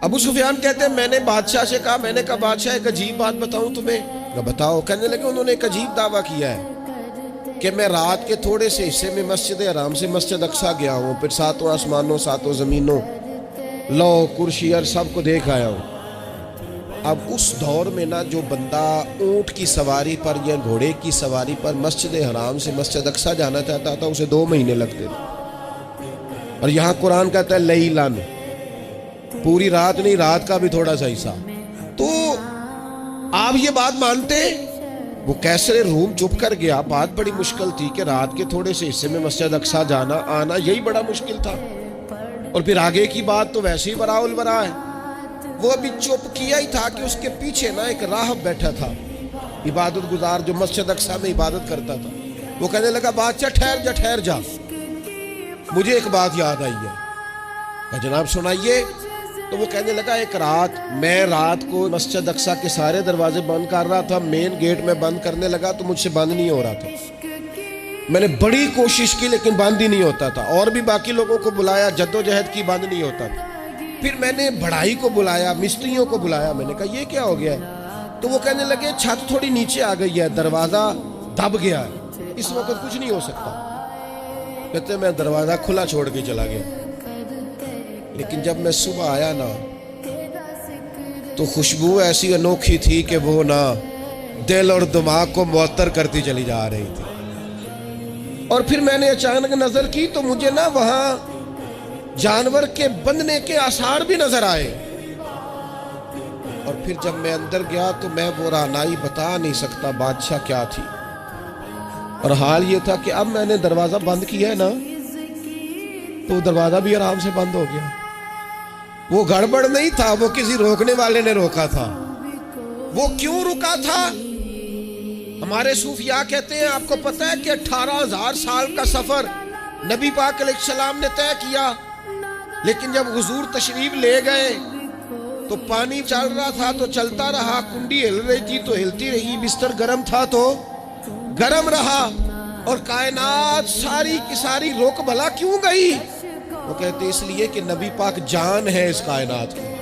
ابو سفیان کہتے ہیں میں نے بادشاہ سے کہا، میں نے کہا بادشاہ ایک عجیب بات بتاؤں تمہیں؟ کہا بتاؤ۔ کہنے لگے انہوں نے ایک عجیب دعویٰ کیا ہے کہ میں رات کے تھوڑے سے حصے میں مسجد حرام سے مسجد اقصیٰ گیا ہوں، پھر ساتوں آسمانوں ساتوں زمینوں لو کرسی اور سب کو دیکھ آیا ہوں۔ اب اس دور میں نا جو بندہ اونٹ کی سواری پر یا گھوڑے کی سواری پر مسجد حرام سے مسجد اقصیٰ جانا چاہتا تھا اسے 2 مہینے لگتے تھے، اور یہاں قرآن کہتا ہے لیلن، پوری رات نہیں، رات کا بھی تھوڑا سا حصہ۔ تو آپ یہ بات مانتے؟ وہ کیسر روم چپ کر گیا، بات بڑی مشکل تھی کہ رات کے تھوڑے سے حصے میں مسجد اقصیٰ جانا آنا یہی بڑا مشکل تھا، اور پھر آگے کی بات تو ویسے ہی براء البراء ہے۔ وہ ابھی چپ کیا ہی تھا کہ اس کے پیچھے نا ایک راہب بیٹھا تھا، عبادت گزار جو مسجد اقصیٰ میں عبادت کرتا تھا۔ وہ کہنے لگا بادشاہ ٹھہر جا، مجھے ایک بات یاد آئی ہے۔ کہا جناب سنائیے۔ تو وہ کہنے لگا ایک رات میں رات کو مسجد اقصیٰ کے سارے دروازے بند کر رہا تھا، مین گیٹ میں بند کرنے لگا تو مجھ سے بند نہیں ہو رہا تھا، میں نے بڑی کوشش کی لیکن بند ہی نہیں ہوتا تھا، اور بھی باقی لوگوں کو بلایا، جدوجہد کی، بند نہیں ہوتا تھا۔ پھر میں نے بڑھائی کو بلایا، مستریوں کو بلایا، میں نے کہا یہ کیا ہو گیا ہے؟ تو وہ کہنے لگے چھت تھوڑی نیچے آ گئی ہے، دروازہ دب گیا ہے، اس وقت کچھ نہیں ہو سکتا۔ کہتے میں دروازہ کھلا چھوڑ کے چلا گیا، لیکن جب میں صبح آیا نا تو خوشبو ایسی انوکھی تھی کہ وہ نا دل اور دماغ کو معطر کرتی چلی جا رہی تھی۔ اور پھر میں نے اچانک نظر کی تو مجھے نا وہاں جانور کے بندنے کے آثار بھی نظر آئے، اور پھر جب میں اندر گیا تو میں وہ رہنائی بتا نہیں سکتا بادشاہ کیا تھی، اور حال یہ تھا کہ اب میں نے دروازہ بند کیا ہے نا تو دروازہ بھی آرام سے بند ہو گیا۔ وہ گڑبڑ نہیں تھا، وہ کسی روکنے والے نے روکا تھا۔ وہ کیوں رکا تھا؟ ہمارے صوفیاء کہتے ہیں، آپ کو پتہ ہے کہ 18,000 سال کا سفر نبی پاک علیہ السلام نے طے کیا، لیکن جب حضور تشریف لے گئے تو پانی چل رہا تھا تو چلتا رہا، کنڈی ہل رہی تھی تو ہلتی رہی، بستر گرم تھا تو گرم رہا، اور کائنات ساری کی ساری رک بھلا کیوں گئی؟ وہ کہتے اس لیے کہ نبی پاک جان ہے اس کائنات کی۔